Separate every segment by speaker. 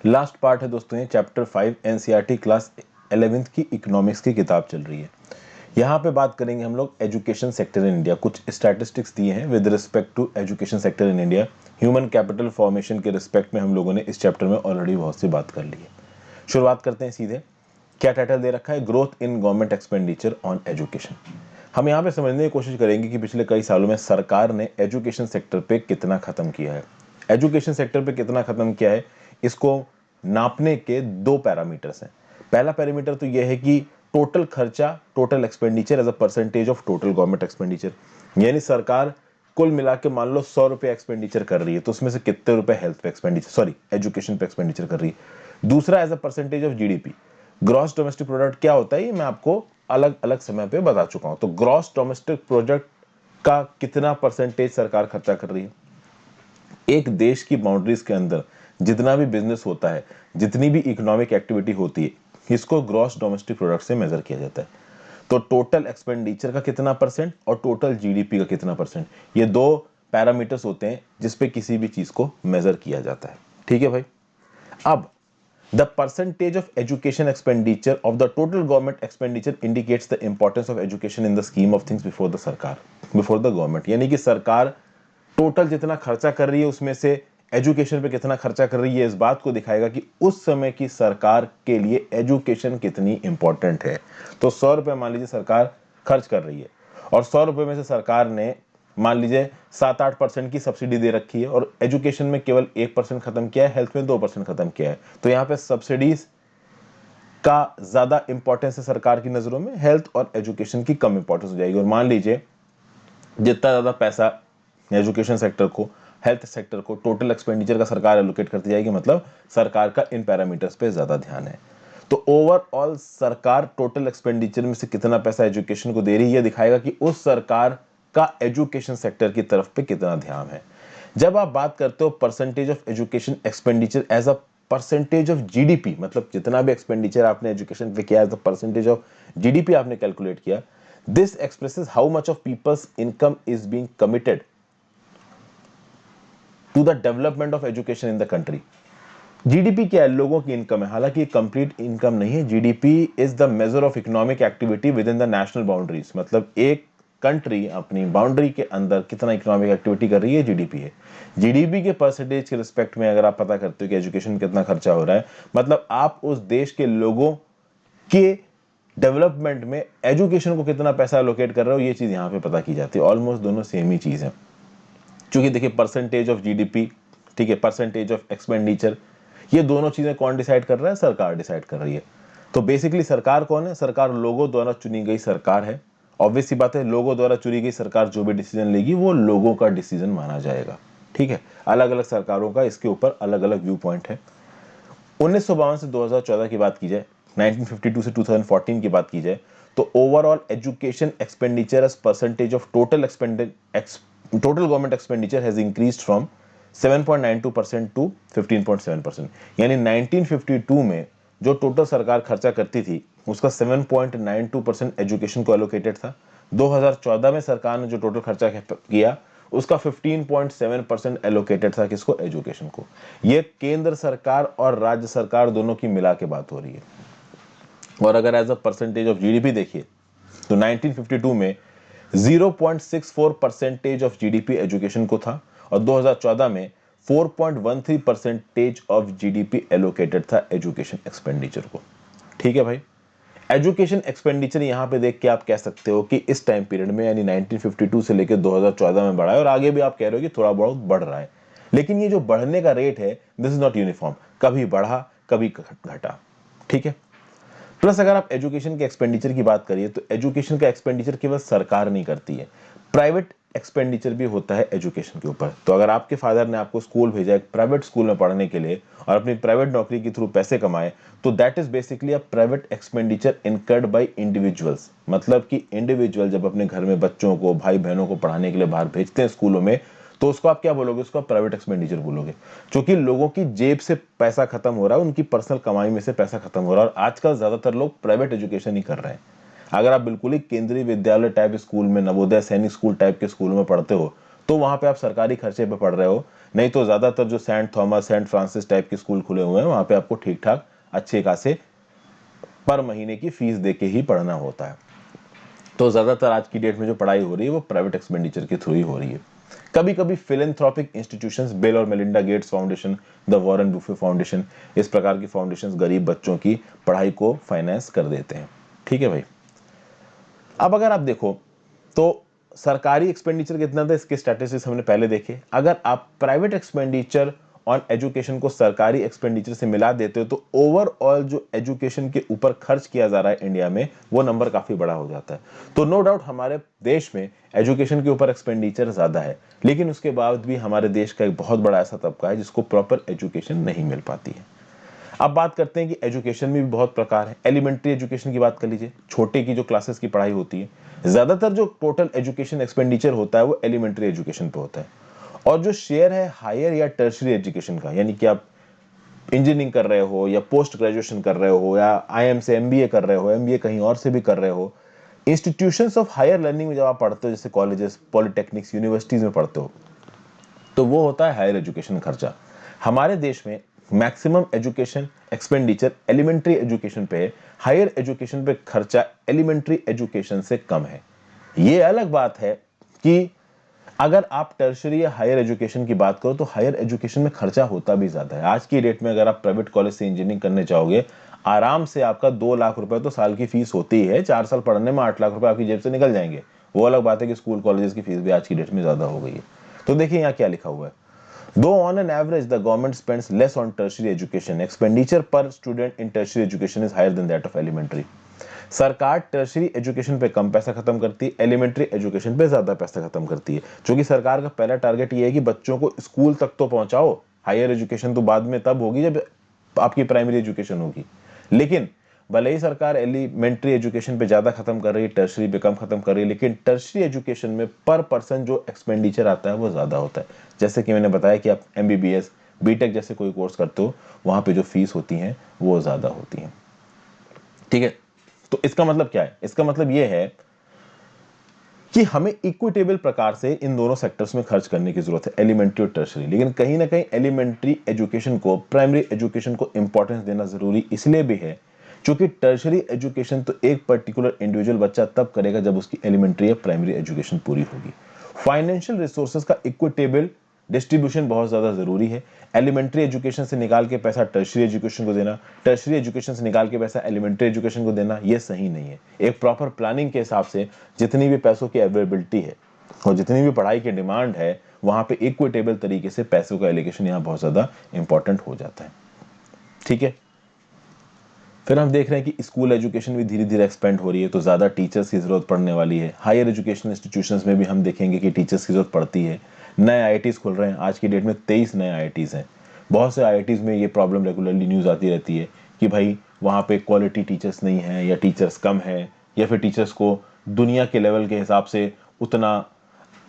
Speaker 1: Last part है दोस्तों, ये चैप्टर 5 एनसीईआरटी क्लास 11th की इकोनॉमिक्स की किताब चल रही है। यहाँ पे बात करेंगे हम लोग एजुकेशन सेक्टर इन इंडिया। कुछ स्टैटिस्टिक्स दिए हैं with respect to education sector in India. Human capital formation के रिस्पेक्ट में हम लोगों ने इस चैप्टर में ऑलरेडी बहुत सी बात कर ली है। शुरुआत करते हैं सीधे। क्या टाइटल दे रखा है? Growth in government expenditure on education. हम यहाँ पे समझने की कोशिश करेंगे कि पिछले कई सालों में सरकार ने एजुकेशन सेक्टर पे कितना खत्म किया है। एजुकेशन सेक्टर पे कितना खत्म किया है, इसको नापने के दो पैरामीटर्स हैं। पहला पैरामीटर तो यह है कि टोटल खर्चा, total expenditure as a percentage of total government expenditure. यानी सरकार कुल मिला के मान लो 100 रुपए एक्सपेंडिचर कर रही है, तो उसमें से कितने रुपए हेल्थ पे एक्सपेंडिचर, सॉरी एजुकेशन पे एक्सपेंडिचर कर रही है। दूसरा as a percentage of GDP, gross domestic product क्या होता है ये मैं आपको अलग अलग समय पे बता चुका हूं। तो ग्रॉस डोमेस्टिक प्रोडक्ट का कितना परसेंटेज सरकार खर्चा कर रही है। एक देश की बाउंड्रीज के अंदर जितना भी बिजनेस होता है, जितनी भी इकोनॉमिक एक्टिविटी होती है, इसको ग्रॉस डोमेस्टिक प्रोडक्ट से मेजर किया जाता है। तो टोटल एक्सपेंडिचर का कितना परसेंट और टोटल जीडीपी का कितना परसेंट, ये दो पैरामीटर्स होते हैं जिसपे किसी भी चीज को मेजर किया जाता है। ठीक है भाई। अब the percentage of education expenditure of the total government expenditure indicates the importance of education in the scheme of things before the सरकार, before the government। यानी कि सरकार टोटल जितना खर्चा कर रही है उसमें से एजुकेशन पे कितना खर्चा कर रही है, इस बात को दिखाएगा कि उस समय की सरकार के लिए एजुकेशन कितनी इंपॉर्टेंट है। तो 100 रुपए मान लीजिए सरकार खर्च कर रही है और 100 रुपए में से सरकार ने मान लीजिए 7-8% की सब्सिडी दे रखी है और एजुकेशन में केवल 1% खत्म किया है, हेल्थ में 2% खत्म किया है। तो यहाँ पे सब्सिडीज का ज्यादा इंपॉर्टेंस है सरकार की नजरों में, हेल्थ और एजुकेशन की कम इंपॉर्टेंस हो जाएगी। और मान लीजिए जितना ज्यादा पैसा एजुकेशन सेक्टर को, हेल्थ सेक्टर को, टोटल एक्सपेंडिचर का सरकार एलोकेट करती जाएगी, मतलब सरकार का इन पैरामीटर्स पे ज्यादा ध्यान है। तो ओवरऑल सरकार टोटल एक्सपेंडिचर में से कितना पैसा एजुकेशन को दे रही है, यह दिखाएगा कि उस सरकार का एजुकेशन सेक्टर की तरफ पे कितना ध्यान है। जब आप बात करते हो percentage of education expenditure as a percentage of GDP, मतलब जितना भी एक्सपेंडिचर आपने एजुकेशन पे किया as a percentage of GDP आपने कैलकुलेट किया, this expresses how much of people's income is being committed to the development of education in the country। GDP क्या है? लोगों की इनकम है। हालांकि कंप्लीट इनकम नहीं है। GDP is the measure of economic activity with in the national boundaries, मतलब एक कंट्री अपनी बाउंड्री के अंदर कितना इकोनॉमिक एक्टिविटी कर रही है, जीडीपी है। जीडीपी के परसेंटेज के रिस्पेक्ट में अगर आप पता करते हो कि एजुकेशन में कितना खर्चा हो रहा है, मतलब आप उस देश के लोगों के डेवलपमेंट में एजुकेशन को कितना पैसा एलोकेट कर रहे हो, ये चीज यहां पे पता की जाती है। ऑलमोस्ट दोनों सेम ही चीज है। क्योंकि देखिए परसेंटेज ऑफ जीडीपी, ठीक है, परसेंटेज ऑफ एक्सपेंडिचर, ये दोनों चीजें कौन डिसाइड कर रहा है? सरकार डिसाइड कर रही है। तो बेसिकली सरकार कौन है? सरकार लोगों द्वारा चुनी गई सरकार है। ऑब्वियस सी बात है, लोगों द्वारा चुनी गई सरकार जो भी डिसीजन लेगी वो लोगों का डिसीजन माना जाएगा। ठीक है। अलग अलग सरकारों का इसके ऊपर अलग अलग व्यू पॉइंट है। 1952 से 2014 की बात की जाए, 1952 से 2014 की बात की जाए, तो overall education expenditure as percentage of total government expenditure has increased from 7.92% to 15.7%। यानी 1952 में जो टोटल सरकार खर्चा करती थी उसका 7.92% एजुकेशन को एलोकेटेड था। 2014 में सरकार ने जो टोटल खर्चा किया उसका 15.7% एलोकेटेड था किसको? एजुकेशन को। ये केंद्र सरकार और राज्य सरकार दोनों की मिला के बात हो रही है। और अगर as a percentage of GDP देखिए तो 1952 में 0.64 परसेंटेज ऑफ जीडीपी एजुकेशन को था और 2014 में 4.13 परसेंटेज ऑफ जीडीपी एलोकेटेड था एजुकेशन एक्सपेंडिचर को। ठीक है भाई। एजुकेशन एक्सपेंडिचर यहां पे देख के आप कह सकते हो कि इस टाइम पीरियड में यानी 1952 से लेकर 2014 में बढ़ा है और आगे भी आप कह रहे हो कि थोड़ा बहुत बढ़ रहा है। लेकिन ये जो बढ़ने का रेट है दिस इज नॉट यूनिफॉर्म, कभी बढ़ा कभी घटा। ठीक है। प्लस अगर आप एजुकेशन के एक्सपेंडिचर की बात करिए तो एजुकेशन का एक्सपेंडिचर केवल सरकार नहीं करती है, प्राइवेट एक्सपेंडिचर भी होता है एजुकेशन के ऊपर। तो अगर आपके फादर ने आपको स्कूल भेजा एक प्राइवेट स्कूल में पढ़ने के लिए और अपनी प्राइवेट नौकरी के थ्रू पैसे कमाए, तो that is basically a private expenditure incurred by individuals. मतलब कि इंडिविजुअल जब अपने घर में बच्चों को, भाई बहनों को पढ़ाने के लिए बाहर भेजते हैं स्कूलों में, तो उसको आप क्या बोलोगे? उसको प्राइवेट एक्सपेंडिचर बोलोगे। क्योंकि लोगों की जेब से पैसा खत्म हो रहा है, उनकी पर्सनल कमाई में से पैसा खत्म हो रहा है और आजकल ज्यादातर लोग प्राइवेट एजुकेशन ही कर रहे हैं। अगर आप बिल्कुल ही केंद्रीय विद्यालय टाइप स्कूल में, नवोदय सैनिक स्कूल टाइप के स्कूल में पढ़ते हो तो वहां पे आप सरकारी खर्चे पे पढ़ रहे हो, नहीं तो ज्यादातर जो Saint Thomas Saint Francis type के स्कूल खुले हुए हैं वहां पे आपको ठीक ठाक अच्छे खासे पर महीने की फीस देके ही पढ़ना होता है। तो ज्यादातर आज की डेट में जो पढ़ाई हो रही है वो प्राइवेट एक्सपेंडिचर के थ्रू ही हो रही है। कभी कभी फिलेंथ्रोपिक इंस्टीट्यूशंस, बिल और Melinda Gates foundation, the Warren Buffett foundation, इस प्रकार की फाउंडेशंस गरीब बच्चों की पढ़ाई को फाइनेंस कर देते हैं। ठीक है भाई। अब अगर आप देखो तो सरकारी एक्सपेंडिचर कितना था, इसके स्टैटिस्टिक्स हमने पहले देखे। अगर आप प्राइवेट एक्सपेंडिचर ऑन एजुकेशन को सरकारी एक्सपेंडिचर से मिला देते हो तो ओवरऑल जो एजुकेशन के ऊपर खर्च किया जा रहा है इंडिया में वो नंबर काफी बड़ा हो जाता है। तो नो डाउट हमारे देश में एजुकेशन के ऊपर एक्सपेंडिचर ज्यादा है, लेकिन उसके बाद भी हमारे देश का एक बहुत बड़ा ऐसा तबका है जिसको प्रॉपर एजुकेशन नहीं मिल पाती है। अब बात करते हैं कि एजुकेशन में भी बहुत प्रकार है। एलिमेंट्री एजुकेशन की बात कर लीजिए, छोटे की जो क्लासेस की पढ़ाई होती है। ज्यादातर जो टोटल एजुकेशन एक्सपेंडिचर होता है वो एलिमेंट्री एजुकेशन पे होता है। और जो शेयर है हायर या टर्शरी एजुकेशन का, यानी कि आप इंजीनियरिंग कर रहे हो या पोस्ट ग्रेजुएशन कर रहे हो या आईएम से एमबीए कर रहे हो, एमबीए कहीं और से भी कर रहे हो, इंस्टीट्यूशंस ऑफ हायर लर्निंग में जब आप पढ़ते हो, जैसे कॉलेजेस, पॉलिटेक्निक्स, यूनिवर्सिटीज में पढ़ते हो, तो वो होता है हायर एजुकेशन खर्चा। हमारे देश में maximum education expenditure elementary education पे है, हायर एजुकेशन पे खर्चा एलिमेंट्री एजुकेशन से कम है। ये अलग बात है कि अगर आप टर्शरी या हायर एजुकेशन की बात करो तो हायर एजुकेशन में खर्चा होता भी ज्यादा है। आज की डेट में अगर आप प्राइवेट कॉलेज से इंजीनियरिंग करने जाओगे, आराम से आपका 2 लाख रुपए तो साल की फीस होती है। 4 साल पढ़ने में 8 लाख रुपए आपकी जेब से निकल जाएंगे। वो अलग बात है कि स्कूल कॉलेजेस की फीस भी आज की डेट में ज्यादा हो गई है। तो देखिए यहाँ क्या लिखा हुआ है, दो on an average the government spends less on tertiary education, expenditure per student in tertiary education is higher than that of elementary. सरकार टर्शरी एजुकेशन पे कम पैसा खत्म करती है, एलिमेंट्री एजुकेशन पे ज्यादा पैसा खत्म करती है। क्योंकि सरकार का पहला टारगेट ये है कि बच्चों को स्कूल तक तो पहुंचाओ, हायर एजुकेशन तो बाद में तब होगी जब आपकी प्राइमरी एजुकेशन होगी। लेकिन भले ही सरकार एलिमेंट्री एजुकेशन पे ज्यादा खत्म कर रही है, टर्शरी पे कम खत्म कर रही है, लेकिन टर्शरी एजुकेशन में पर पर्सन जो एक्सपेंडिचर आता है वो ज्यादा होता है। जैसे कि मैंने बताया कि आप एमबीबीएस, बीटेक जैसे कोई कोर्स करते हो, वहां पे जो फीस होती है वो ज्यादा होती है। ठीक है। तो इसका मतलब क्या है? इसका मतलब यह है कि हमें इक्विटेबल प्रकार से इन दोनों सेक्टर्स में खर्च करने की जरूरत है, एलिमेंट्री और टर्शरी। लेकिन कहीं ना कहीं एलिमेंट्री एजुकेशन को, प्राइमरी एजुकेशन को इंपॉर्टेंस देना जरूरी इसलिए भी है क्योंकि टर्शरी एजुकेशन तो एक पर्टिकुलर इंडिविजुअल बच्चा तब करेगा जब उसकी एलिमेंट्री या प्राइमरी एजुकेशन पूरी होगी। फाइनेंशियल रिसोर्सेज का इक्विटेबल डिस्ट्रीब्यूशन बहुत ज्यादा जरूरी है। एलिमेंट्री एजुकेशन से निकाल के पैसा टर्शरी एजुकेशन को देना, टर्शरी एजुकेशन से निकाल के पैसा एलिमेंट्री एजुकेशन को देना, यह सही नहीं है। एक प्रॉपर प्लानिंग के हिसाब से जितनी भी पैसों की अवेलेबिलिटी है और जितनी भी पढ़ाई की डिमांड है, वहां पे इक्विटेबल तरीके से पैसों का एलोकेशन यहाँ बहुत ज्यादा इंपॉर्टेंट हो जाता है। ठीक है। फिर हम देख रहे हैं कि स्कूल एजुकेशन भी धीरे धीरे एक्सपेंड हो रही है, तो ज्यादा टीचर्स की जरूरत पड़ने वाली है। हायर एजुकेशन इंस्टीट्यूशंस में भी हम देखेंगे कि टीचर्स की जरूरत पड़ती है। नए आईआईटीज खुल रहे हैं, आज की डेट में 23 नए आईआईटीज हैं। बहुत से आईआईटीज में ये प्रॉब्लम रेगुलरली न्यूज आती रहती है कि भाई वहाँ पे क्वालिटी टीचर्स नहीं है, या टीचर्स कम है, या फिर टीचर्स को दुनिया के लेवल के हिसाब से उतना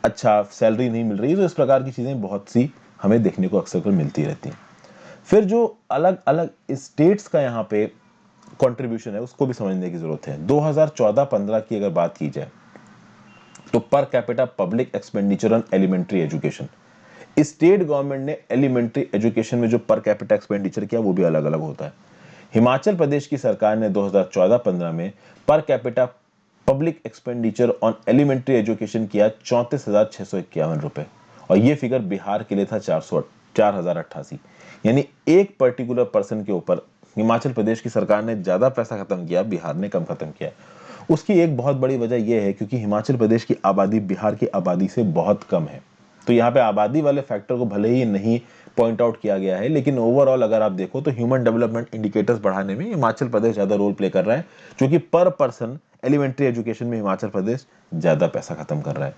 Speaker 1: अच्छा सैलरी नहीं मिल रही है। तो इस प्रकार की चीज़ें बहुत सी हमें देखने को अक्सर कर मिलती रहती हैं। फिर जो अलग अलग स्टेट्स का यहाँ पे कंट्रीब्यूशन है उसको भी समझने की जरूरत है। 2014-15 की अगर बात की जाए तो per capita public expenditure on elementary education, state government ने एलिमेंट्री एजुकेशन में जो पर कैपिटा एक्सपेंडिचर किया वो भी अलग अलग होता है। हिमाचल प्रदेश की सरकार ने 2014-15 में per capita public expenditure on elementary education किया 34,651 रुपए, और ये फिगर बिहार के लिए था 4,088। यानी एक पर्टिकुलर पर्सन के ऊपर हिमाचल प्रदेश की सरकार ने ज्यादा पैसा खत्म किया, बिहार ने कम खत्म किया। उसकी एक बहुत बड़ी वजह यह है क्योंकि हिमाचल प्रदेश की आबादी बिहार की आबादी से बहुत कम है। तो यहाँ पे आबादी वाले फैक्टर को भले ही नहीं पॉइंट आउट किया गया है, लेकिन ओवरऑल अगर आप देखो तो ह्यूमन डेवलपमेंट इंडिकेटर्स बढ़ाने में हिमाचल प्रदेश ज्यादा रोल प्ले कर रहा है, क्योंकि पर पर्सन एलिमेंट्री एजुकेशन में हिमाचल प्रदेश ज्यादा पैसा खत्म कर रहा है।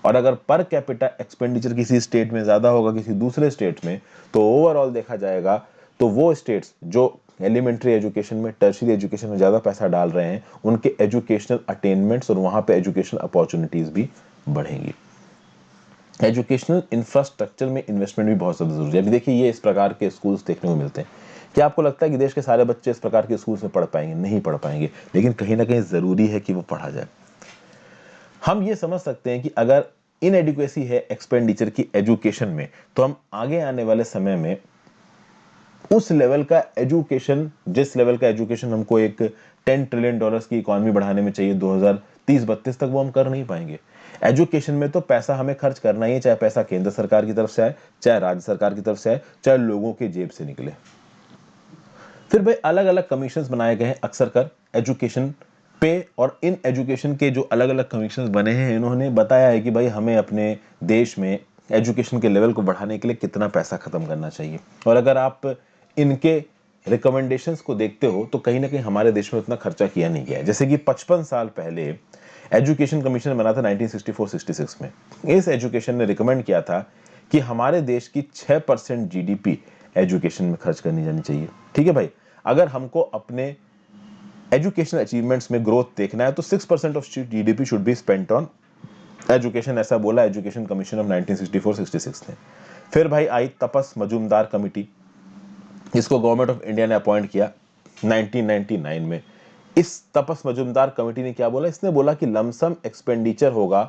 Speaker 1: और अगर पर कैपिटा एक्सपेंडिचर किसी स्टेट में ज्यादा होगा किसी दूसरे स्टेट में, तो ओवरऑल देखा जाएगा तो वो स्टेट्स जो एलिमेंट्री एजुकेशन में, टर्शियरी एजुकेशन में ज्यादा पैसा डाल रहे हैं, उनके एजुकेशनल अटेनमेंट्स और वहां पे एजुकेशनल अपॉर्चुनिटीज भी बढ़ेंगी। एजुकेशनल इंफ्रास्ट्रक्चर में इन्वेस्टमेंट भी बहुत ज्यादा जरूरी है। अभी देखिए ये इस प्रकार के स्कूल्स देखने को मिलते हैं। क्या आपको लगता है कि देश के सारे बच्चे इस प्रकार के स्कूल्स में पढ़ पाएंगे? नहीं पढ़ पाएंगे, लेकिन कहीं ना कहीं जरूरी है कि वो पढ़ा जाए। हम ये समझ सकते हैं कि अगर इनएडुकेसी है एक्सपेंडिचर की एजुकेशन में, तो हम आगे आने वाले समय में उस लेवल का एजुकेशन, जिस लेवल का एजुकेशन हमको एक $10 ट्रिलियन की इकोनॉमी बढ़ाने में चाहिए 2030-32 तक, वो हम कर नहीं पाएंगे। एजुकेशन में तो पैसा हमें खर्च करना ही है, चाहे पैसा केंद्र सरकार की तरफ से आए, चाहे राज्य सरकार की तरफ से आए, चाहे लोगों के जेब से निकले। फिर भाई अलग अलग कमीशंस बनाए गए हैं अक्सर कर एजुकेशन पे, और इन एजुकेशन के जो अलग अलग कमीशंस बने हैं, इन्होंने बताया है कि भाई हमें अपने देश में एजुकेशन के लेवल को बढ़ाने के लिए कितना पैसा खत्म करना चाहिए। और अगर आप इनके रिकमेंडेशंस को देखते हो तो कहीं ना कहीं हमारे देश में उतना खर्चा किया नहीं गया है। जैसे कि 55 साल पहले एजुकेशन कमीशन बना था 1964-66 में। इस एजुकेशन ने रिकमेंड किया था कि हमारे देश की 6% जीडीपी एजुकेशन में खर्च करनी जानी चाहिए। ठीक है भाई, अगर हमको अपने एजुकेशन अचीवमेंट्स में ग्रोथ देखना है तो 6% of GDP should be spent on education, ऐसा बोला एजुकेशन कमीशन ऑफ 1964-66 ने। फिर भाई आई तपस मजूमदार कमिटी, इसको गवर्नमेंट ऑफ इंडिया ने अपॉइंट किया 1999 में। इस तपस मजूमदार कमेटी ने क्या बोला, इसने बोला कि लमसम एक्सपेंडिचर होगा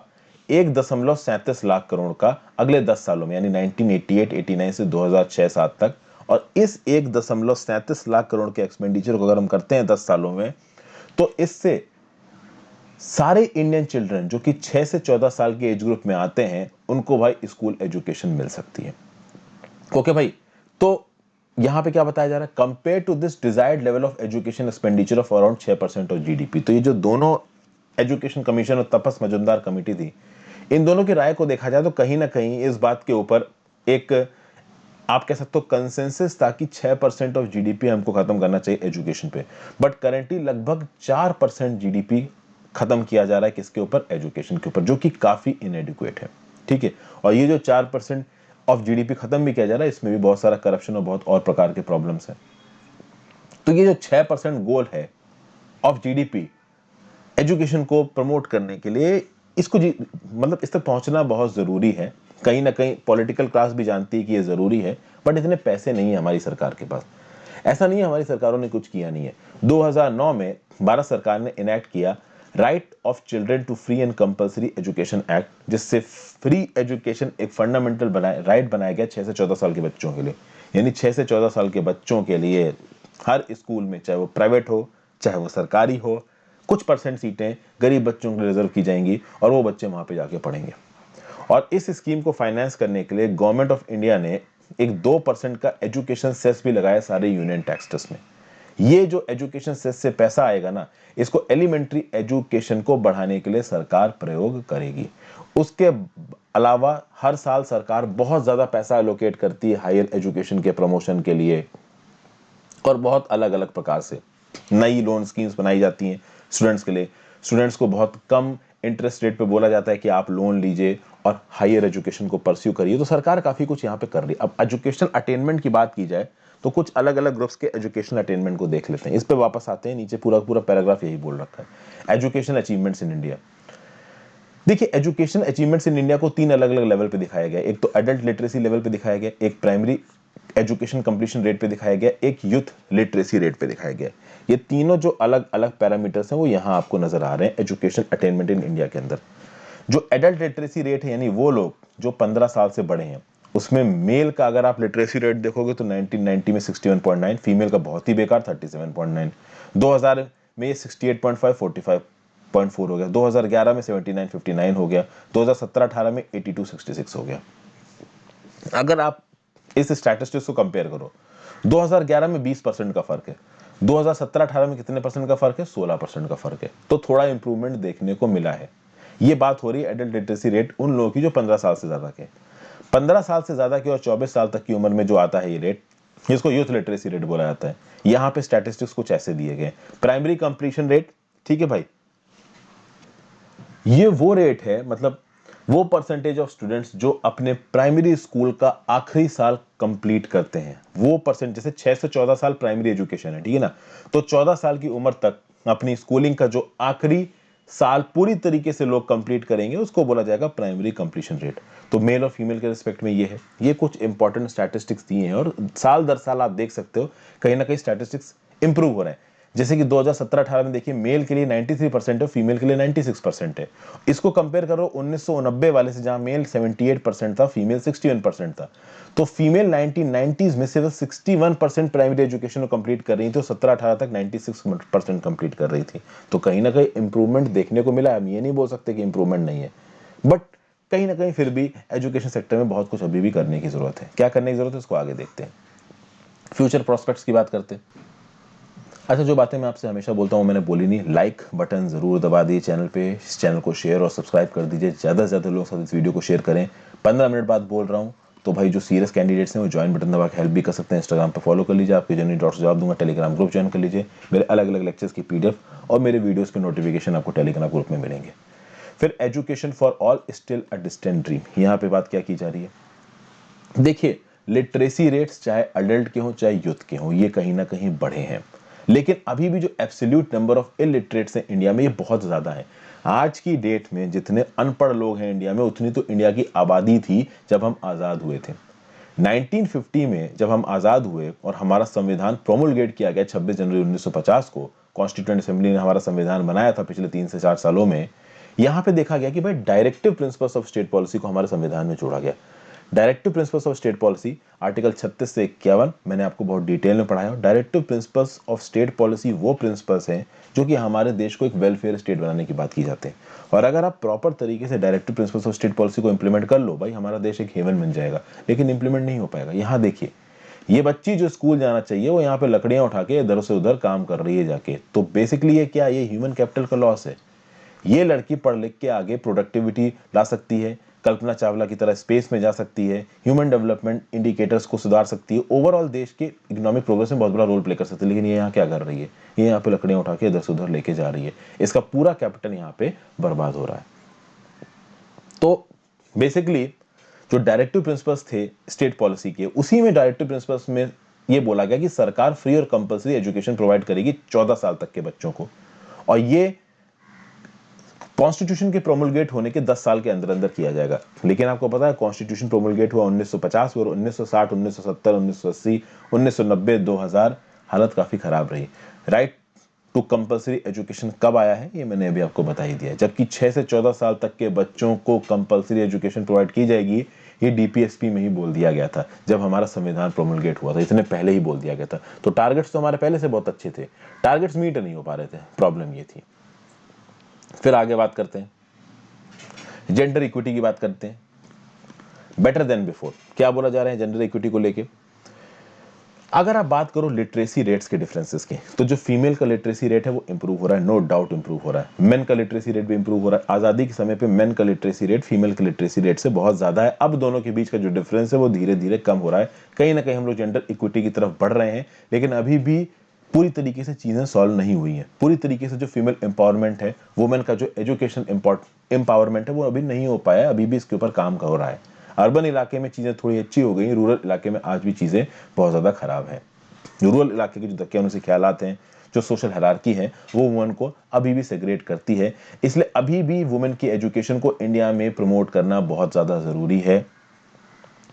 Speaker 1: 1.37 लाख करोड़ का अगले 10 सालों में, यानी 1988-89 से 2006-7 तक। और इस 1.37 लाख करोड़ के एक्सपेंडिचर को अगर हम करते हैं 10 सालों में, तो इससे सारे इंडियन चिल्ड्रन जो कि 6 से 14 साल के एज ग्रुप में आते हैं, उनको भाई स्कूल एजुकेशन मिल सकती है। ओके भाई, तो यहां पे क्या बताया जा रहा है, compare to this desired level of education expenditure of around 6% of GDP. तो ये जो दोनों एजुकेशन कमीशन और तपस मजूमदार कमेटी थी, इन दोनों की राय को देखा जाए तो कहीं ना कहीं इस बात के ऊपर एक, आप कह सकते हो, कंसेंसस था कि 6% ऑफ जीडीपी हमको खत्म करना चाहिए एजुकेशन पे। बट करेंटली लगभग 4% जीडीपी खत्म किया जा रहा है किसके ऊपर, एजुकेशन के ऊपर, जो कि काफी इनएडुकेट है। ठीक है, और ये जो 4% ऑफ जीडीपी खत्म भी किया जा रहा है, इसमें भी बहुत सारा करप्शन और बहुत और प्रकार के प्रॉब्लम्स हैं। तो ये जो 6% गोल है ऑफ जीडीपी एजुकेशन को प्रमोट करने के लिए, इसको मतलब इस तक पहुंचना बहुत जरूरी है। कहीं ना कहीं पॉलिटिकल क्लास भी जानती है कि ये जरूरी है, बट इतने पैसे नहीं है हमारी सरकार के पास। ऐसा नहीं है हमारी सरकारों ने कुछ किया नहीं है। 2009 में भारत सरकार ने इनैक्ट किया right of children to free and compulsory education act, जिससे फ्री एजुकेशन एक फंडामेंटल राइट बनाया गया 6 से 14 साल के बच्चों के लिए। यानी 6 से 14 साल के बच्चों के लिए हर स्कूल में, चाहे वो प्राइवेट हो चाहे वो सरकारी हो, कुछ परसेंट सीटें गरीब बच्चों के लिए रिजर्व की जाएंगी और वो बच्चे वहां पे जाके पढ़ेंगे। और इस स्कीम को फाइनेंस करने के लिए गवर्नमेंट ऑफ इंडिया ने एक 2% का एजुकेशन सेस भी लगाया सारे यूनियन टैक्सेस में। ये जो एजुकेशन सेस से पैसा आएगा ना, इसको एलिमेंट्री एजुकेशन को बढ़ाने के लिए सरकार प्रयोग करेगी। उसके अलावा हर साल सरकार बहुत ज्यादा पैसा एलोकेट करती है हायर एजुकेशन के प्रमोशन के लिए, और बहुत अलग अलग प्रकार से नई लोन स्कीम्स बनाई जाती हैं स्टूडेंट्स के लिए। स्टूडेंट्स को बहुत कम इंटरेस्ट रेट पे बोला जाता है कि आप लोन लीजिए और हायर एजुकेशन को परस्यू करिए। तो सरकार काफी कुछ यहाँ पे कर रही है। अब एजुकेशनल अटेनमेंट की बात की जाए तो कुछ अलग अलग ग्रुप्स के एजुकेशनल अटेनमेंट को देख लेते हैं। इस पे वापस आते हैं, नीचे पूरा पूरा पैराग्राफ यही बोल रखा है, एजुकेशनल अचीवमेंट्स इन इंडिया। देखिए, एजुकेशन अचीवमेंट्स इन इंडिया को 3 अलग अलग लेवल पे दिखाया गया। एक तो एडल्ट लिटरेसी लेवल पे दिखाया गया, एक प्राइमरी एजुकेशन कंप्लीशन रेट पे दिखाया गया, एक यूथ लिटरेसी रेट पे दिखाया गया। ये तीनों जो अलग अलग पैरामीटर्स हैं वो यहाँ आपको नजर आ रहे हैं एजुकेशन अटेनमेंट इन इंडिया के अंदर। जो एडल्ट लिटरेसी रेट है, यानी वो लोग जो 15 साल से बड़े हैं, उसमें मेल का अगर आप लिटरेसी रेट देखोगे तो 1990 में 61.9, फीमेल का बहुत ही बेकार 37.9, 2000 में ये 68.5 45.4 हो गया, 2011 में 79-59 हो गया, 2017-18 में 82-66 हो गया। अगर आप इस स्टैटिस्टिक्स को कंपेयर करो, 2011 में 20% का फर्क है, 2017-18 में कितने परसेंट का फर्क है, 16% का फर्क है। तो थोड़ा इंप्रूवमेंट देखने को मिला है। ये बात हो रही है एडल्ट लिटरेसी रेट उन लोगों की जो 15 साल से ज्यादा के, 15 साल से ज्यादा के और 24 साल तक की उम्र में जो आता है ये रेट, इसको यूथ लिटरेसी रेट बोला जाता है। यहां पे स्टैटिस्टिक्स कुछ ऐसे दिए गए। प्राइमरी कंप्लीशन रेट, ठीक है भाई, ये वो रेट है, मतलब वो परसेंटेज ऑफ स्टूडेंट्स जो अपने प्राइमरी स्कूल का आखिरी साल कंप्लीट करते हैं, वो परसेंट। जैसे 6 से 14 साल प्राइमरी एजुकेशन है, ठीक है ना, तो 14 साल की उम्र तक अपनी स्कूलिंग का जो आखिरी साल पूरी तरीके से लोग कंप्लीट करेंगे, उसको बोला जाएगा प्राइमरी कंप्लीशन रेट। तो मेल और फीमेल के रिस्पेक्ट में ये है। ये कुछ इंपॉर्टेंट स्टैटिस्टिक्स दिए हैं और साल दर साल आप देख सकते हो कहीं ना कहीं स्टैटिस्टिक्स इंप्रूव हो रहे हैं। जैसे कि 2017-18 में देखिए मेल के लिए 93% है, फीमेल के लिए 96% है। इसको कंपेयर करो 1990 वाले से, जहां मेल 78% था, फीमेल 61% था। तो फीमेल 1990s में सिर्फ 61% प्राइमरी एजुकेशन को कंप्लीट कर रही थी, तो 17-18 तक 96% कंप्लीट कर रही थी। तो कहीं ना कहीं इंप्रूवमेंट देखने को मिला। हम ये नहीं बोल सकते कि इंप्रूवमेंट नहीं है, बट कहीं ना कहीं फिर भी एजुकेशन सेक्टर में बहुत कुछ अभी भी करने की जरूरत है। क्या करने की जरूरत है, उसको आगे देखते हैं। फ्यूचर प्रोस्पेक्ट्स की बात करते हैं। अच्छा, जो बातें मैं आपसे हमेशा बोलता हूँ मैंने बोली नहीं, लाइक बटन जरूर दबा दिए चैनल पे, इस चैनल को शेयर और सब्सक्राइब कर दीजिए, ज़्यादा से ज़्यादा लोगों के साथ इस वीडियो को शेयर करें। 15 मिनट बाद बोल रहा हूँ, तो भाई जो सीरियस कैंडिडेट्स हैं वो ज्वाइन बटन दबा के हेल्प भी कर सकते हैं। इंस्टाग्राम पर फॉलो कर लीजिए, आपके जनरल डॉट्स जवाब दूंगा। टेलीग्राम ग्रुप ज्वाइन कर लीजिए, मेरे अलग अलग लेक्चर्स की PDF और मेरे वीडियोज़ के नोटिफिकेशन आपको टेलीग्राम ग्रुप में मिलेंगे। फिर education for all still a distant dream, यहाँ पे बात क्या की जा रही है। देखिए, लिटरेसी रेट्स चाहे अडल्ट के हों चाहे यूथ के हों, ये कहीं ना कहीं बढ़े हैं, लेकिन अभी भी जो एब्सोल्यूट नंबर ऑफ इलिटरेट्स हैं इंडिया में, ये बहुत ज़्यादा है। आज की डेट में जितने अनपढ़ लोग हैं इंडिया में, उतनी तो इंडिया की आबादी थी जब हम आज़ाद हुए थे। 1950 में जब हम आज़ाद हुए और हमारा संविधान प्रोमुलगेट किया गया 26 जनवरी 1950 को, कॉन्स्टिट्यूएंट असेंबली ने हमारा संविधान बनाया था पिछले 3 से 4 सालों में, यहाँ पे देखा गया कि भाई directive principles of state policy को हमारे संविधान में जोड़ा गया। Directive principles of state policy article 36 से 51 मैंने आपको बहुत डिटेल में पढ़ाया। Directive principles of state policy वो प्रिंसिपल्स हैं जो कि हमारे देश को एक वेलफेयर स्टेट बनाने की बात की जाते हैं। और अगर आप प्रॉपर तरीके से directive principles of state policy को इंप्लीमेंट कर लो, भाई हमारा देश एक हेवन बन जाएगा। लेकिन इंप्लीमेंट नहीं हो पाएगा। यहाँ देखिए, ये बच्ची जो स्कूल जाना चाहिए वो यहाँ पे लकड़ियां उठा के इधर से उधर काम कर रही है जाके। तो बेसिकली ये क्या, ये ह्यूमन कैपिटल का लॉस है। ये लड़की पढ़ लिख के आगे प्रोडक्टिविटी ला सकती है, कल्पना चावला की तरह स्पेस में जा सकती है, ह्यूमन डेवलपमेंट इंडिकेटर्स को सुधार सकती है, ओवरऑल देश के इकोनॉमिक प्रोग्रेस में बहुत बड़ा रोल प्ले कर सकती है। लेकिन ये यहाँ क्या कर रही है, ये यहाँ पे लकड़ियां उठा के इधर से उधर लेके जा रही है। इसका पूरा कैपिटल यहाँ पे बर्बाद हो रहा है। तो बेसिकली जो डायरेक्टिव प्रिंसिपल्स थे स्टेट पॉलिसी के, उसी में डायरेक्टिव प्रिंसिपल्स में ये बोला गया कि सरकार फ्री और कंपल्सरी एजुकेशन प्रोवाइड करेगी 14 साल तक के बच्चों को, और ये कॉन्स्टिट्यूशन के प्रोमुलगेट होने के 10 साल के अंदर अंदर किया जाएगा। लेकिन आपको पता है कॉन्स्टिट्यूशन प्रोमुलगेट हुआ 1950 और 1960, 1970, 1980, 1990, 2000 हालत काफी खराब रही। राइट टू कंपल्सरी एजुकेशन कब आया है, ये मैंने अभी आपको बता ही दिया। जबकि 6 से 14 साल तक के बच्चों को कंपल्सरी एजुकेशन प्रोवाइड की जाएगी, ये DPSP में ही बोल दिया गया था जब हमारा संविधान प्रोमुलगेट हुआ था। इतने पहले ही बोल दिया गया था। तो टारगेट्स तो हमारे पहले से बहुत अच्छे थे, टारगेट्स मीट नहीं हो पा रहे थे, प्रॉब्लम ये थी। फिर आगे बात करते हैं, जेंडर इक्विटी की बात करते हैं। बेटर देन बिफोर क्या बोला जा रहा है जेंडर इक्विटी को लेके। अगर आप बात करो लिटरेसी रेट्स के डिफरेंसेस के, तो जो फीमेल का लिटरेसी रेट है वो इंप्रूव हो रहा है, नो डाउट इंप्रूव हो रहा है। मेन का लिटरेसी रेट भी इंप्रूव हो रहा है। आजादी के समय पे मेन का लिटरेसी रेट फीमेल के लिटरेसी रेट से बहुत ज्यादा है। अब दोनों के बीच का जो डिफरेंस है वो धीरे धीरे कम हो रहा है। कहीं ना कहीं हम लोग जेंडर इक्विटी की तरफ बढ़ रहे हैं, लेकिन अभी भी पूरी तरीके से चीजें सॉल्व नहीं हुई हैं। पूरी तरीके से जो फीमेल एम्पावरमेंट है, वुमेन का जो एजुकेशन एम्पावरमेंट है, वो अभी नहीं हो पाया है। अभी भी इसके ऊपर काम हो रहा है। अर्बन इलाके में चीजें थोड़ी अच्छी हो गई, रूरल इलाके में आज भी चीजें बहुत ज्यादा खराब है। रूरल इलाके के जो दकियानुसी ख्यालात हैं, जो सोशल हायरार्की है, वो वुमेन को अभी भी सेग्रेट करती है। इसलिए अभी भी वुमेन की एजुकेशन को इंडिया में प्रमोट करना बहुत ज्यादा जरूरी है।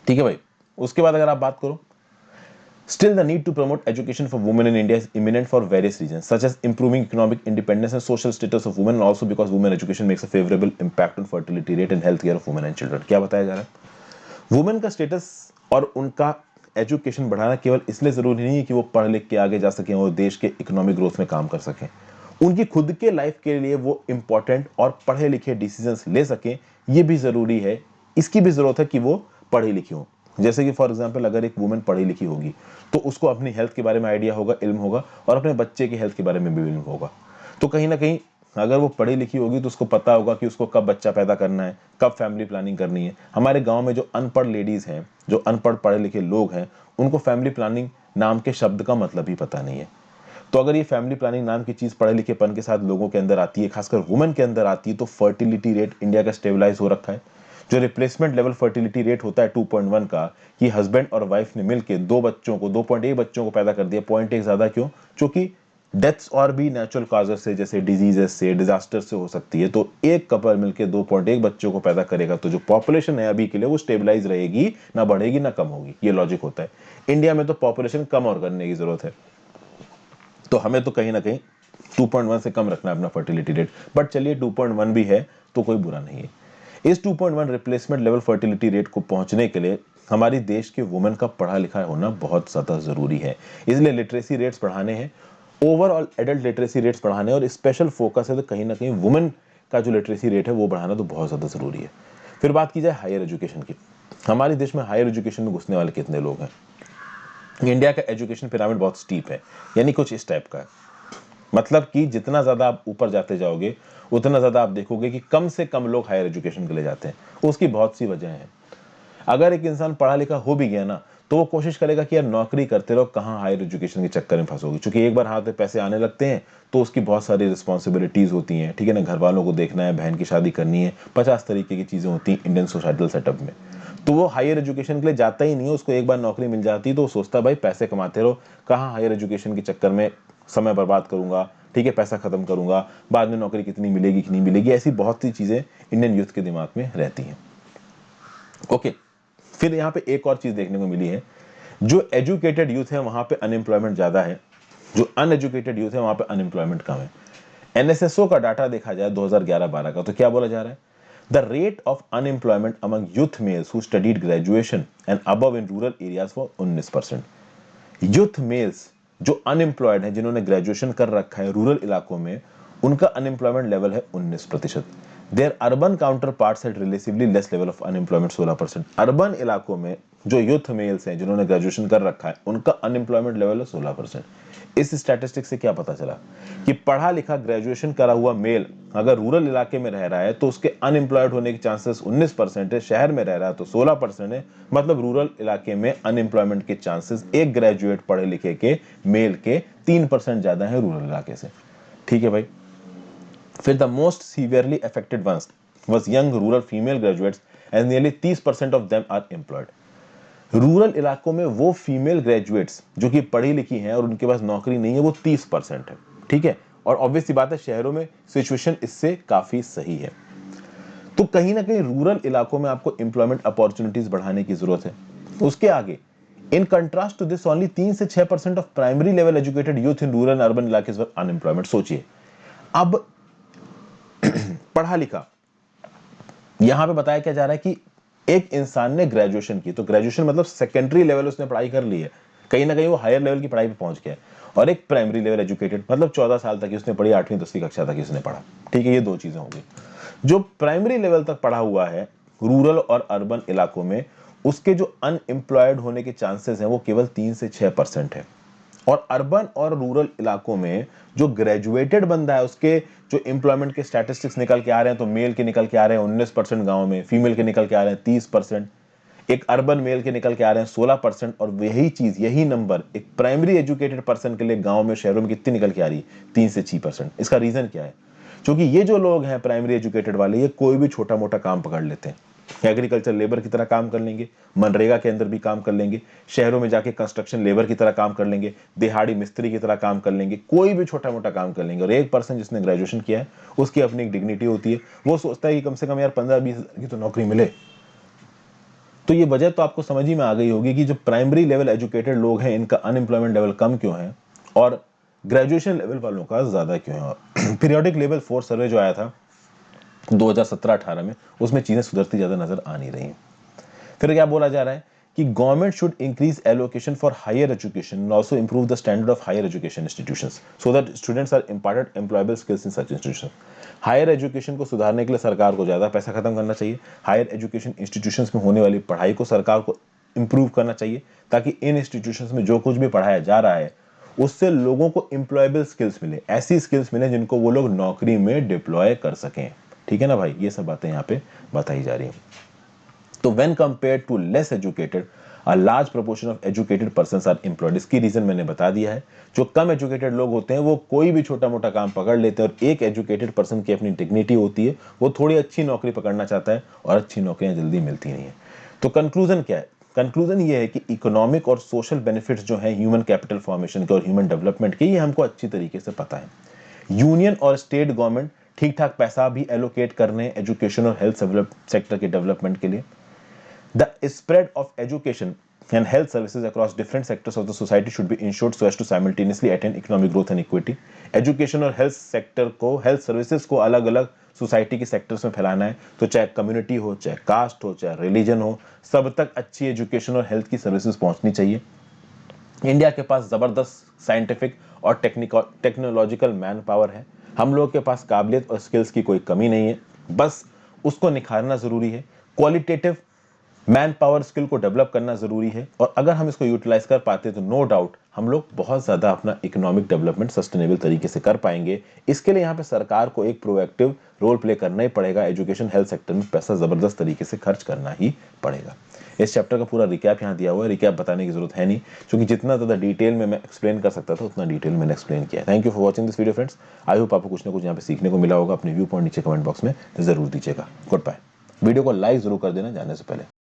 Speaker 1: ठीक है भाई। उसके बाद अगर आप बात करो, still the need to promote education for women in India is imminent for various reasons, such as improving economic independence and social status of women, and also because women education makes a favorable impact on fertility rate and health care of women and children। क्या बताया जा रहा है, women का status और उनका education बढ़ाना केवल इसलिए जरूरी नहीं है कि वो पढ़ लिख के आगे जा सकें और देश के इकोनॉमिक ग्रोथ में काम कर सकें। उनकी खुद के लाइफ के लिए वो इंपॉर्टेंट और पढ़े लिखे डिसीजंस ले सकें, ये भी जरूरी है। इसकी भी जरूरत है कि वो पढ़ी लिखी हो। जैसे कि फॉर एग्जांपल अगर एक वुमेन पढ़ी लिखी होगी तो उसको अपनी हेल्थ के बारे में आइडिया होगा, इल्म होगा, और अपने बच्चे की हेल्थ के बारे में भी इल्म होगा। तो कहीं ना कहीं अगर वो पढ़ी लिखी होगी तो उसको पता होगा कि उसको कब बच्चा पैदा करना है, कब फैमिली प्लानिंग करनी है। हमारे गांव में जो अनपढ़ लेडीज हैं, जो अनपढ़ पढ़े लिखे लोग हैं, उनको फैमिली प्लानिंग नाम के शब्द का मतलब ही पता नहीं है। तो अगर ये फैमिली प्लानिंग नाम की चीज पढ़े लिखेपन के साथ लोगों के अंदर आती है, खासकर वुमेन के अंदर आती है, तो फर्टिलिटी रेट इंडिया का स्टेबलाइज हो रखा है। जो रिप्लेसमेंट लेवल फर्टिलिटी रेट होता है 2.1 का, कि हस्बैंड और वाइफ ने मिलकर 2.1 बच्चों को पैदा कर दिया। 0.1 ज्यादा क्यों? क्योंकि डेथ्स और भी नेचुरल काजेस से, जैसे डिजीजेस से, डिजास्टर से हो सकती है। तो एक कपल मिलकर 2.1 बच्चों को पैदा करेगा तो जो पॉपुलेशन है अभी के लिए वो स्टेबलाइज रहेगी, ना बढ़ेगी ना कम होगी। ये लॉजिक होता है। इंडिया में तो पॉपुलेशन कम और करने की जरूरत है। तो हमें तो कहीं ना कहीं 2.1 से कम रखना है अपना फर्टिलिटी रेट, बट चलिए 2.1 भी है तो कोई बुरा नहीं है। इस 2.1 रिप्लेसमेंट लेवल फर्टिलिटी रेट को पहुंचने के लिए हमारी देश के वुमेन का पढ़ा लिखा होना बहुत ज़्यादा ज़रूरी है। इसलिए लिटरेसी रेट्स बढ़ाने हैं, ओवरऑल एडल्ट लिटरेसी रेट्स बढ़ाने, और स्पेशल फोकस है तो कहीं ना कहीं वुमेन का जो लिटरेसी रेट है वो बढ़ाना तो बहुत ज़्यादा ज़रूरी है। फिर बात की जाए हायर एजुकेशन की, हमारे देश में हायर एजुकेशन में घुसने वाले कितने लोग हैं? इंडिया का एजुकेशन पिरामिड बहुत स्टीप है, यानी कुछ इस टाइप का है। मतलब कि जितना ज़्यादा आप ऊपर जाते जाओगे उतना ज़्यादा आप देखोगे कि कम से कम लोग हायर एजुकेशन के लिए जाते हैं। उसकी बहुत सी वजह हैं। अगर एक इंसान पढ़ा लिखा हो भी गया ना तो वो कोशिश करेगा कि यार नौकरी करते रहो, कहाँ हायर एजुकेशन के चक्कर में फंसोगे, क्योंकि एक बार हाथ में पैसे आने लगते हैं तो उसकी बहुत सारी रिस्पॉन्सिबिलिटीज़ होती हैं, ठीक है ना, घर वालों को देखना है, बहन की शादी करनी है, 50 तरीके की चीज़ें होती हैं इंडियन सोसाइटल सेटअप में। तो वो हायर एजुकेशन के लिए जाता ही नहीं है। उसको एक बार नौकरी मिल जाती है तो वो सोचता है भाई पैसे कमाते रहो, कहाँ हायर एजुकेशन के चक्कर में समय बर्बाद करूंगा, ठीक है, पैसा खत्म करूंगा, बाद में नौकरी कितनी मिलेगी कि नहीं मिलेगी, ऐसी बहुत सी चीज़ें इंडियन यूथ के दिमाग में रहती हैं। ओके, फिर यहाँ पे एक और चीज़ देखने को मिली है, जो एजुकेटेड यूथ है वहाँ पे अनएम्प्लॉयमेंट ज़्यादा है, जो अनएजुकेटेड यूथ है वहाँ पे अनएम्प्लॉयमेंट कम है। एनएसएसओ का डाटा देखा जाए 2011-12 का, तो क्या बोला जा रहा है? The rate of unemployment among youth males who studied graduation and above in rural areas for 19%। Youth males जो अनएम्प्लॉयड हैं, जिन्होंने ग्रेजुएशन कर रखा है रूरल इलाकों में, उनका अनएम्प्लॉयमेंट लेवल है 19%। Their urban counterparts had relatively less level of unemployment 16%। Urban इलाकों में जो यूथ मेल्स हैं जिन्होंने ग्रेजुएशन कर रखा है उनका अनएम्प्लॉयमेंट लेवल है 16%। इस स्टैटिस्टिक्स से क्या पता चला कि पढ़ा लिखा ग्रेजुएशन करा हुआ मेल अगर रूरल इलाके में रह रहा है तो उसके अनएम्प्लॉयड होने के चांसेस 19% है, शहर में रह रहा है तो 16% है। मतलब रूरल इलाके में अनएम्प्लॉयमेंट के चांसेस एक ग्रेजुएट पढ़े लिखे के मेल के 3% ज्यादा है रूरल इलाके से। ठीक है भाई। फिर the most severely affected ones was young rural female graduates and nearly 30% of them are employed। Rural इलाकों में वो फीमेल ग्रेजुएट्स जो कि पढ़ी लिखी हैं और उनके पास नौकरी नहीं है वो 30% है, ठीक है। और ऑब्वियस सी बात है शहरों में सिचुएशन इससे काफी सही है। तो कहीं ना कहीं रूरल इलाकों में आपको एम्प्लॉयमेंट अपॉर्चुनिटीज बढ़ाने की जरूरत है। उसके आगे in contrast to this only 3 से 6% of primary level educated youth in rural urban इलाकेज वर अनएम्प्लॉयमेंट। सोचिए, अब पढ़ा लिखा, यहां पे बताया क्या जा रहा है कि एक इंसान ने ग्रेजुएशन की, तो ग्रेजुएशन मतलब सेकेंडरी लेवल उसने पढ़ाई कर ली है, कहीं ना कहीं वो हायर लेवल की पढ़ाई पे पहुंच गया है। और एक प्राइमरी लेवल एजुकेटेड मतलब 14 साल तक उसने पढ़ी, 8वीं 10वीं कक्षा तक उसने पढ़ा, ठीक है। ये दो चीजें होंगी। जो प्राइमरी लेवल तक पढ़ा हुआ है रूरल और अर्बन इलाकों में, उसके जो अनएम्प्लॉयड होने के चांसेस हैं वो केवल 3 से 6% है। और अर्बन और रूरल इलाकों में जो ग्रेजुएटेड बंदा है उसके जो एम्प्लॉयमेंट के स्टैटिस्टिक्स निकल के आ रहे हैं, तो मेल के निकल के आ रहे हैं 19% गांव में, फीमेल के निकल के आ रहे हैं 30%, एक अर्बन मेल के निकल के आ रहे हैं 16%। और यही चीज, यही नंबर एक प्राइमरी एजुकेटेड पर्सन के लिए गांव में, शहरों में कितनी निकल के आ रही है? 3 से 6%। इसका रीजन क्या है? क्योंकि ये जो लोग हैं प्राइमरी एजुकेटेड वाले, ये कोई भी छोटा मोटा काम पकड़ लेते हैं, एग्रीकल्चर लेबर की तरह काम कर लेंगे, मनरेगा के अंदर भी काम कर लेंगे, शहरों में जाके कंस्ट्रक्शन लेबर की तरह काम कर लेंगे, दिहाड़ी मिस्त्री की तरह काम कर लेंगे, कोई भी छोटा मोटा काम कर लेंगे। और एक पर्सन जिसने ग्रेजुएशन किया है उसकी अपनी एक डिग्निटी होती है, वो सोचता है कि कम से कम यार 15-20 हज़ार की तो नौकरी मिले। तो ये वजह तो आपको समझ ही में आ गई होगी कि जो प्राइमरी लेवल एजुकेटेड लोग हैं इनका अनएम्प्लॉयमेंट लेवल कम क्यों है और ग्रेजुएशन लेवल वालों का ज्यादा क्यों है। पीरियोडिक लेवल फोर्स सर्वे जो आया था 2017-18 में, उसमें चीजें सुधरती ज्यादा नजर आ नहीं रही। फिर क्या बोला जा रहा है कि government should increase allocation for higher education and also improve the standard of higher education institutions so that students are imparted employable skills in such institution. Higher education को सुधारने के लिए सरकार को ज्यादा पैसा खत्म करना चाहिए, हायर एजुकेशन इंस्टीट्यूशंस में होने वाली पढ़ाई को सरकार को इंप्रूव करना चाहिए, ताकि इन इंस्टीट्यूशंस में जो कुछ भी पढ़ाया जा रहा है उससे लोगों को एम्प्लॉयबल स्किल्स मिले, ऐसी स्किल्स मिले जिनको वो लोग नौकरी में डिप्लॉय कर सकें। ठीक है ना भाई, ये सब बातें यहाँ पे बताई जा रही हैं। तो when compared to less educated, a large proportion of educated persons are employed। इसकी रीजन मैंने बता दिया है। जो कम एजुकेटेड लोग होते हैं वो कोई भी छोटा मोटा काम पकड़ लेते हैं, और एक एजुकेटेड पर्सन की अपनी डिग्निटी होती है, वो थोड़ी अच्छी नौकरी पकड़ना चाहता है और अच्छी नौकरियां जल्दी मिलती नहीं है। तो कंक्लूजन क्या है? कंक्लूजन ये है कि इकोनॉमिक और सोशल बेनिफिट्स जो हैं ह्यूमन कैपिटल फॉर्मेशन के और ह्यूमन डेवलपमेंट के, ये हमको अच्छी तरीके से पता है। यूनियन और स्टेट गवर्नमेंट ठीक ठाक पैसा भी एलोकेट करने हैं एजुकेशन और हेल्थ सेक्टर के डेवलपमेंट के लिए। The spread of education and health services across different sectors of the society should be ensured so as to simultaneously attain economic growth and equity. Education और health sector को, health services को अलग अलग society के sectors में फैलाना है, तो चाहे कम्युनिटी हो, चाहे कास्ट हो, चाहे रिलीजन हो, सब तक अच्छी एजुकेशन और हेल्थ की सर्विसेज पहुंचनी चाहिए। इंडिया के पास ज़बरदस्त साइंटिफिक और टेक्नोलॉजिकल मैन पावर है। हम लोग के पास काबिलियत और स्किल्स की कोई कमी नहीं है, बस उसको निखारना ज़रूरी है। क्वालिटेटिव मैन पावर स्किल को डेवलप करना ज़रूरी है, और अगर हम इसको यूटिलाइज कर पाते तो नो डाउट हम लोग बहुत ज़्यादा अपना इकोनॉमिक डेवलपमेंट सस्टेनेबल तरीके से कर पाएंगे। इसके लिए यहाँ पे सरकार को एक प्रोएक्टिव रोल प्ले करना ही पड़ेगा। एजुकेशन हेल्थ सेक्टर में पैसा ज़बरदस्त तरीके से खर्च करना ही पड़ेगा। इस चैप्टर का पूरा रिकैप यहाँ दिया हुआ है, रिकैप बताने की जरूरत है नहीं, क्योंकि जितना ज़्यादा डिटेल में मैं एक्सप्लेन कर सकता था उतना डिटेल मैंने एक्सप्लेन किया है। Thank you for watching this video friends. I hope आपको कुछ ना कुछ यहाँ पे सीखने को मिला होगा। अपने व्यू पॉइंट नीचे कमेंट बॉक्स में जरूर दीजिएगा। Goodbye. वीडियो को लाइक जरूर कर देना जाने से पहले।